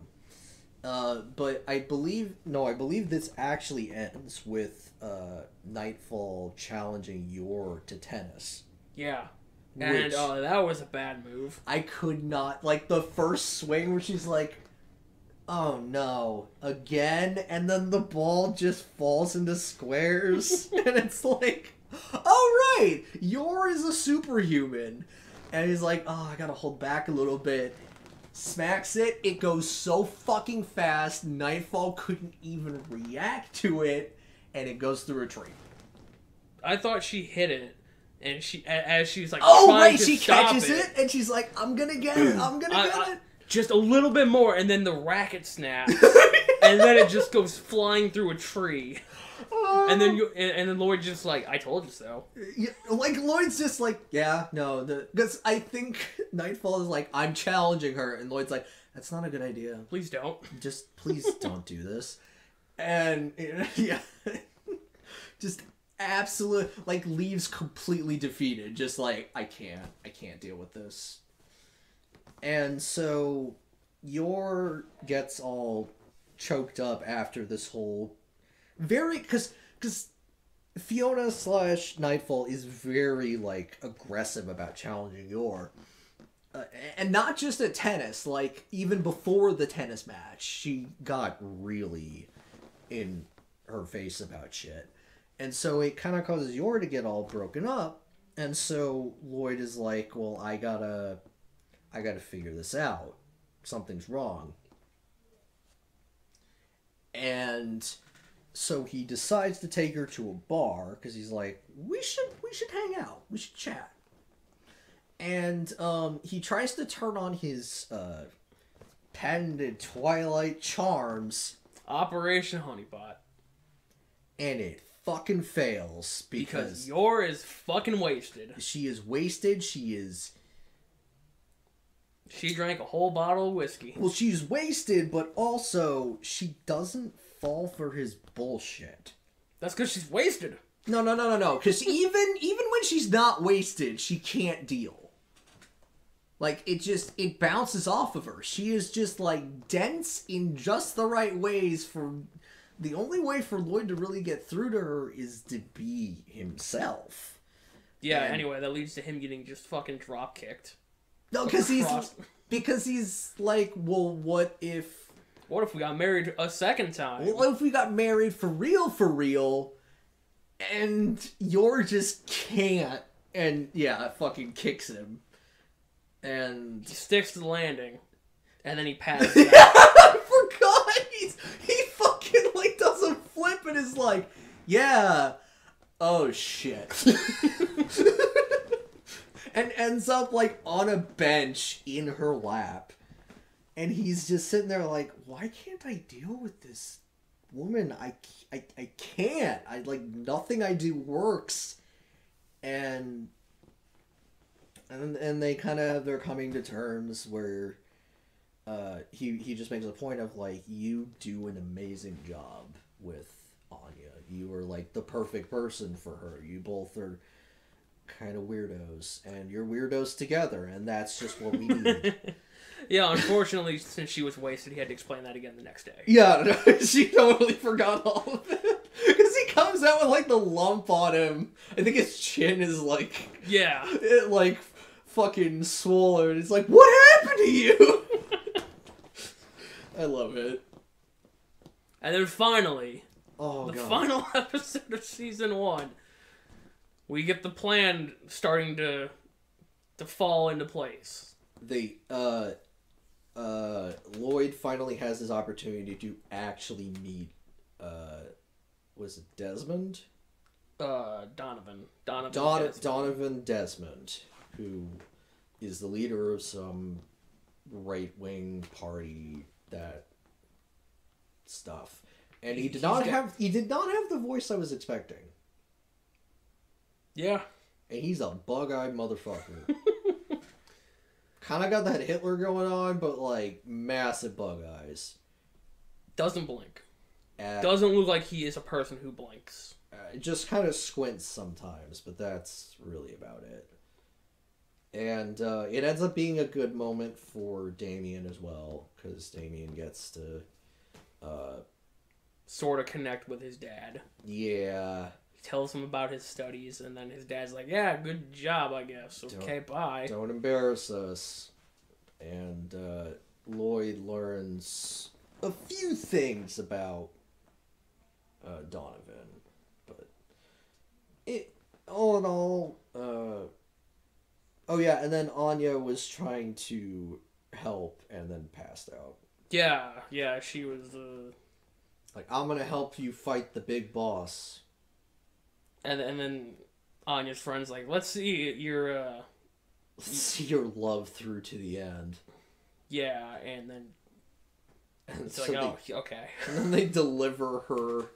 But I believe this actually ends with Nightfall challenging Yor to tennis. Yeah. And that was a bad move. I could not, like, the first swing where she's like, oh no, again? And then the ball just falls into squares. And it's like, oh right, Yor is a superhuman. And he's like, oh, I gotta hold back a little bit. Smacks it, it goes so fucking fast, Nightfall couldn't even react to it, and it goes through a tree. I thought she hit it, and as she's like, oh trying right, to she stop catches it, and she's like, I'm gonna get it, I'm gonna get it. Just a little bit more, and then the racket snaps, and then it just goes flying through a tree. And then Lloyd just like, I told you so. Yeah, like, Lloyd's just like, yeah, no, because I think Nightfall is like, I'm challenging her, and Lloyd's like, that's not a good idea. Please don't. Just, please don't do this. And, yeah, just absolute, like, leaves completely defeated, just like, I can't deal with this. And so, Yor gets all choked up after this whole because Fiona / Nightfall is very, like, aggressive about challenging Yor. And not just at tennis, like, even before the tennis match, she got really in her face about shit. And so it kind of causes Yor to get all broken up. And so Lloyd is like, well, I gotta figure this out. Something's wrong. And so he decides to take her to a bar because he's like, we should hang out, we should chat. And he tries to turn on his patented Twilight charms, Operation Honeypot, and it fucking fails because Yor is fucking wasted. She is wasted. She drank a whole bottle of whiskey. Well, she's wasted, but also she doesn't fall for his bullshit. That's because she's wasted. No. Because even when she's not wasted, she can't deal. Like, it bounces off of her. She is just, like, dense in just the right ways for... The only way for Lloyd to really get through to her is to be himself. Yeah, anyway, that leads to him getting just fucking drop-kicked. No, because he's like, well, what if we got married a second time? Well, what if we got married for real, and Yor just can't, and yeah, it fucking kicks him, and he sticks to the landing, and then he passes out. I forgot, he fucking, like, does a flip and is like, yeah, oh shit. And ends up, like, on a bench in her lap. And he's just sitting there like, why can't I deal with this woman? I can't. Nothing I do works. And they kind of have their coming to terms where he just makes a point of, like, you do an amazing job with Anya. You are, like, the perfect person for her. You both are kind of weirdos, and you're weirdos together, and that's just what we need. Yeah, unfortunately, since she was wasted, he had to explain that again the next day. Yeah, no, she totally forgot all of it. Because he comes out with, like, the lump on him. I think his chin is, like... Yeah. It, like, fucking swollen. It's like, what happened to you? I love it. And then finally, the final episode of Season 1... we get the plan starting to fall into place. Lloyd finally has his opportunity to actually meet, was it Desmond? Donovan. Donovan Desmond, who is the leader of some right-wing party, that stuff. And he did not have the voice I was expecting. Yeah. And he's a bug-eyed motherfucker. Kind of got that Hitler going on, but, like, massive bug eyes. Doesn't blink. Doesn't look like he is a person who blinks. Just kind of squints sometimes, but that's really about it. And it ends up being a good moment for Damien as well, because Damien gets to sort of connect with his dad. Yeah. He tells him about his studies, and then his dad's like, yeah, good job, I guess. Okay, bye. Don't embarrass us. And Lloyd learns a few things about Donovan. But all in all, oh yeah, and then Anya was trying to help and then passed out. Yeah, she was, like, I'm gonna help you fight the big boss. And then Anya's friend's like, let's see your, Let's see your love through to the end. Yeah, and then it's so like, oh, okay. And then they deliver her...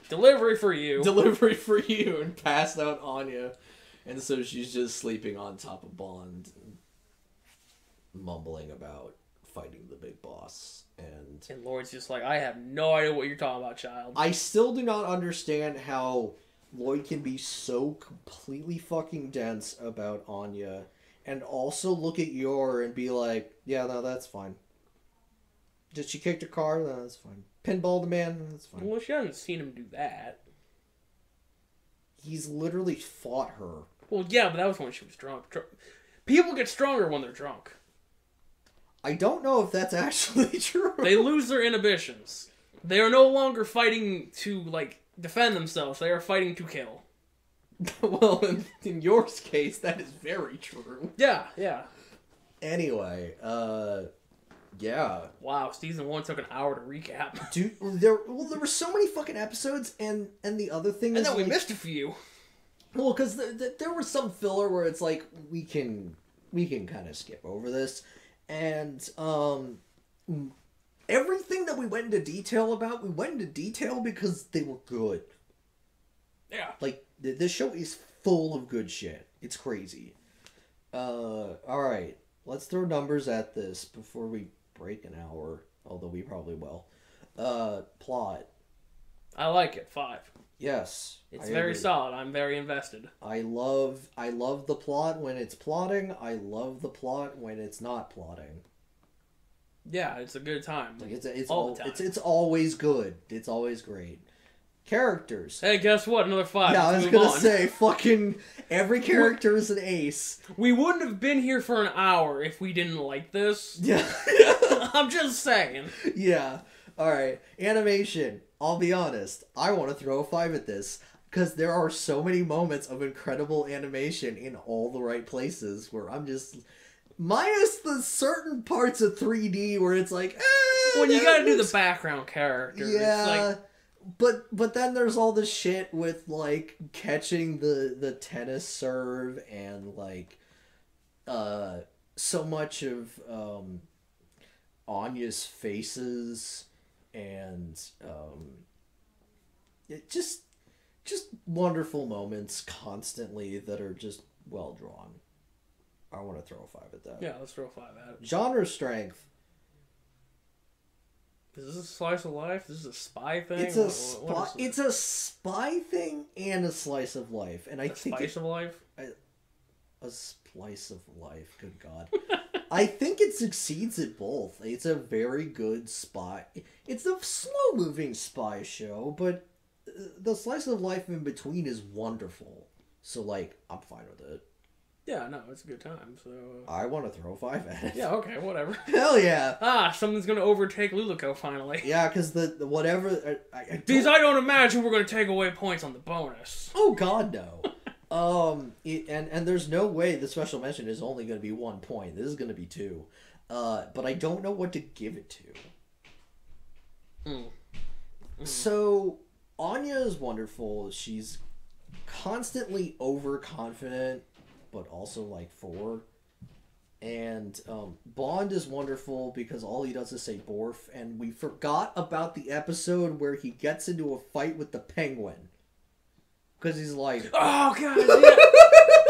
Delivery for you. Delivery for you, and passed out Anya. And so she's just sleeping on top of Bond, mumbling about fighting the big boss. And Lloyd's just like, I have no idea what you're talking about, child. I still do not understand how Lloyd can be so completely fucking dense about Anya, and also look at Yor and be like, yeah, no, that's fine. Did she kick the car? No, that's fine. Pinball the man? No, that's fine. Well, she hasn't seen him do that. He's literally fought her. Well, yeah, but that was when she was drunk. People get stronger when they're drunk. I don't know if that's actually true. They lose their inhibitions. They are no longer fighting to, like, defend themselves. They are fighting to kill. Well, in Yor's case, that is very true. Yeah. Anyway, yeah. Wow, season 1 took an hour to recap. Dude, there were so many fucking episodes, and the other thing is... And then we like, missed a few. Well, because there was some filler where it's like, we can kind of skip over this. And, everything that we went into detail about, we went into detail because they were good. Yeah. Like, this show is full of good shit. It's crazy. Alright. Let's throw numbers at this before we break an hour. Although we probably will. Plot. I like it. 5. Yes. It's very solid. I'm very invested. I love the plot when it's plotting. I love the plot when it's not plotting. Yeah, it's a good time. Like it's all the time. It's always good. It's always great. Characters. Hey, guess what? Another 5. Yeah, Let's I was move gonna on. say, fucking every character is an ace. We wouldn't have been here for an hour if we didn't like this. Yeah. I'm just saying. Yeah. Alright. Animation. I'll be honest. I want to throw a 5 at this. Because there are so many moments of incredible animation in all the right places where I'm just... Minus the certain parts of 3D where it's like... When you gotta do the background characters. Yeah. But then there's all the shit with, like, catching the tennis serve and, like... so much of Anya's faces and it just wonderful moments constantly that are just well drawn. I want to throw a 5 at that. Yeah, let's throw a 5 at it. Genre strength. Is this a slice of life? This is a spy thing? It's a spy thing and a slice of life, and I think slice of life. A slice of life. Good God. I think it succeeds at both. It's a very good spy. It's a slow-moving spy show, but the slice of life in between is wonderful. So, like, I'm fine with it. Yeah, no, it's a good time, so... I want to throw a 5 at it. Yeah, okay, whatever. Hell yeah! Someone's gonna overtake Luluco, finally. Yeah, because the whatever... Because I don't imagine we're gonna take away points on the bonus. Oh, God, no. And there's no way the special mention is only going to be 1 point. This is going to be 2. But I don't know what to give it to. So, Anya is wonderful. She's constantly overconfident, but also, like, 4. And Bond is wonderful because all he does is say Borf. And we forgot about the episode where he gets into a fight with the penguin. Because he's like... Oh, God, yeah.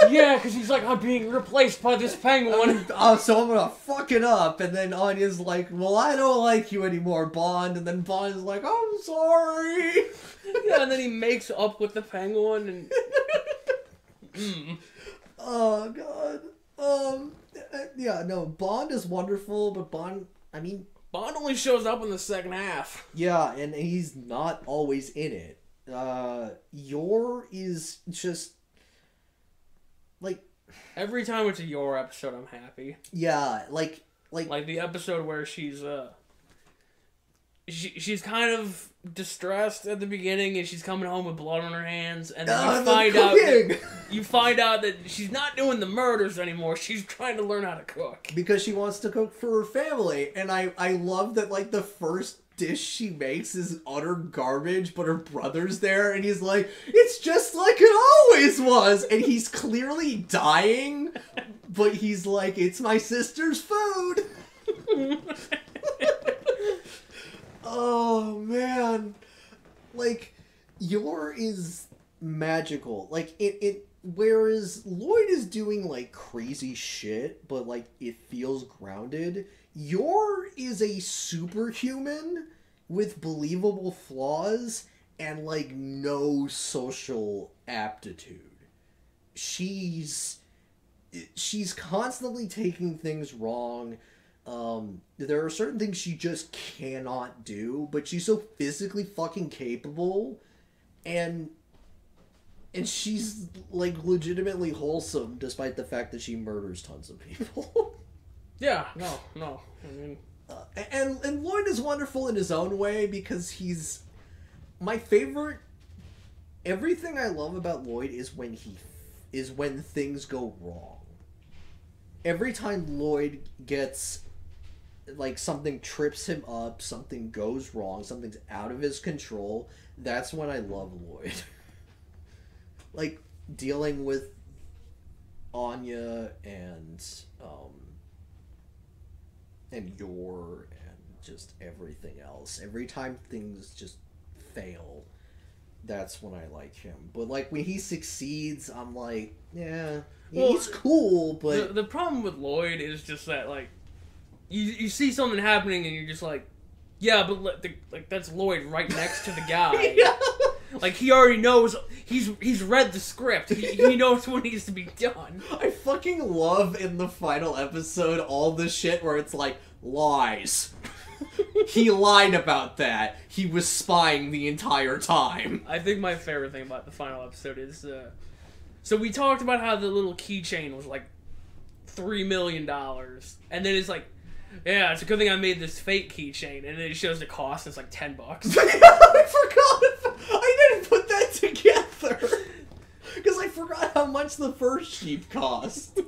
Yeah, because he's like, I'm being replaced by this penguin. So I'm gonna fuck it up. And then Anya's like, well, I don't like you anymore, Bond. And then Bond is like, I'm sorry. Yeah, and then he makes up with the penguin and... Oh, God. Yeah, no, Bond is wonderful, but Bond Bond only shows up in the second half. Yeah, and he's not always in it. Yor is just like every time it's a Yor episode, I'm happy. Yeah, like the episode where she's she's kind of distressed at the beginning, and she's coming home with blood on her hands, and then you find out that she's not doing the murders anymore. She's trying to learn how to cook because she wants to cook for her family. And I love that, like, the first dish she makes is utter garbage, but her brother's there, and he's like, it's just like it always was, and he's clearly dying, but he's like, it's my sister's food. Oh, man. Like, Yor is magical. Like, whereas Lloyd is doing, like, crazy shit, but, like, it feels grounded, Yor is a superhuman with believable flaws and, like, no social aptitude. She's constantly taking things wrong. There are certain things she just cannot do, but she's so physically fucking capable, and she's, like, legitimately wholesome, despite the fact that she murders tons of people. Yeah, no, I mean... And Lloyd is wonderful in his own way, because he's... My favorite... Everything I love about Lloyd is when things go wrong. Every time Lloyd gets... like, something trips him up, something goes wrong, something's out of his control, that's when I love Lloyd. Like, dealing with Anya and Yor and just everything else. Every time things just fail, that's when I like him. But, like, when he succeeds, I'm like, yeah, he's cool, but... The problem with Lloyd is just that, like, you see something happening and you're just like, yeah, but that's Lloyd right next to the guy. Yeah. Like, he already knows, he's read the script. He knows what needs to be done. I fucking love in the final episode all the shit where it's like, lies. He lied about that. He was spying the entire time. I think my favorite thing about the final episode is, so we talked about how the little keychain was like $3 million. And then it's like, yeah, it's a good thing I made this fake keychain. And then it shows the cost, and it's like $10. I forgot. I didn't put that together. Because I forgot how much the first sheep cost.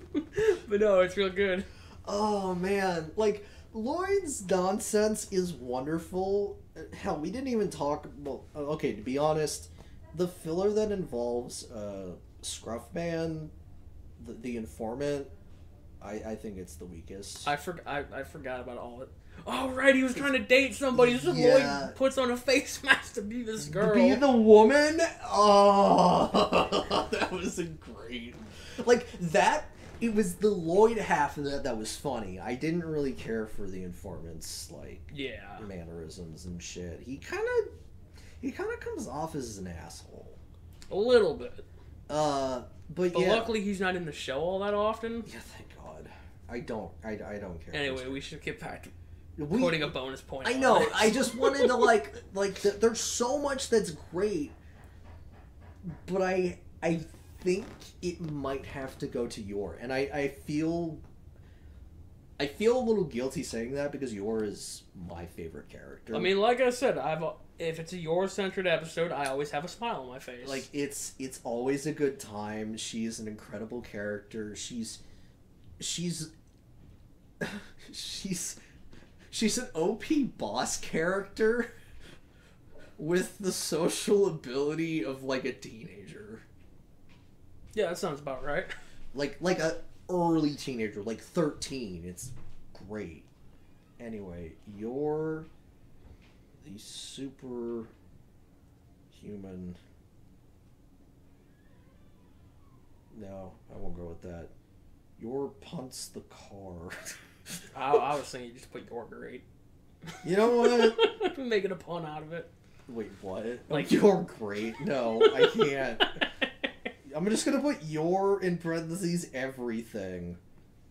But no, it's real good. Oh, man. Like, Lloyd's nonsense is wonderful. Hell, we didn't even talk... Well, okay, to be honest, the filler that involves Scruffman, the informant, I think it's the weakest. I forgot about all it. Oh, right, he was trying to date somebody, so Lloyd puts on a face mask to be this girl. To be the woman? Oh, that was great. Like, that... It was the Lloyd half of that was funny. I didn't really care for the informant's, like, mannerisms and shit. He kind of comes off as an asshole. A little bit. But luckily he's not in the show all that often. Yeah, thank God. I don't care. Anyway, we should get back to putting a bonus point. I know. I just wanted to there's so much that's great, but I think it might have to go to Yor, and I feel a little guilty saying that because Yor is my favorite character. I mean, like I said, if it's a Yor-centered episode, I always have a smile on my face. Like, it's always a good time. She's an incredible character. She's an OP boss character with the social ability of, like, a teenager. Yeah, that sounds about right. Like a early teenager, like 13. It's great. Anyway, you're the super human. No, I won't go with that. Your punts the car. I was saying you just put your great. You know what? Making a pun out of it. Wait, what? Like, you're great? No, I can't. I'm just gonna put your in parentheses everything.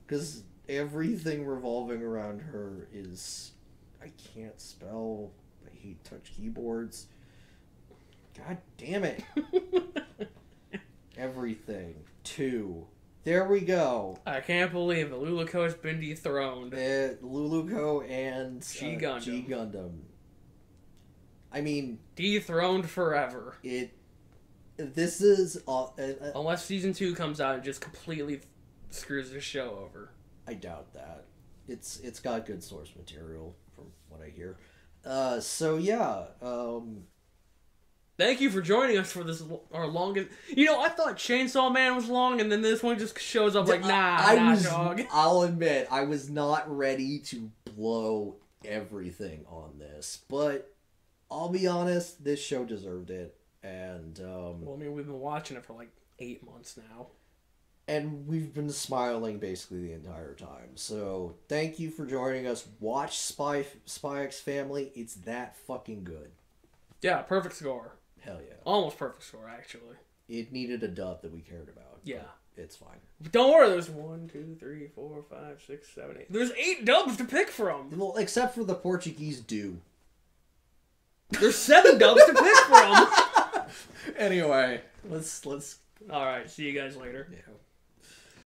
Because everything revolving around her is... I can't spell. I hate touch keyboards. God damn it. Everything. 2. There we go. I can't believe it. Luluco has been dethroned. Luluco and G Gundam. G Gundam. I mean, Dethroned forever. This is unless season 2 comes out and just completely screws the show over. I doubt that. It's got good source material from what I hear. So yeah. Thank you for joining us for this, our longest. I thought Chainsaw Man was long, and then this one just shows up like, dog. I'll admit, I was not ready to blow everything on this, but I'll be honest, this show deserved it, and well, I mean, we've been watching it for like 8 months now, and we've been smiling basically the entire time. So thank you for joining us. Watch Spy X Family. It's that fucking good. Yeah, perfect score. Hell yeah. Almost perfect score, actually. It needed a dub that we cared about. Yeah. It's fine. But don't worry, there's 1, 2, 3, 4, 5, 6, 7, 8. There's 8 dubs to pick from. Well, except for the Portuguese do. There's 7 dubs to pick from. Anyway, let's. All right, see you guys later. Yeah.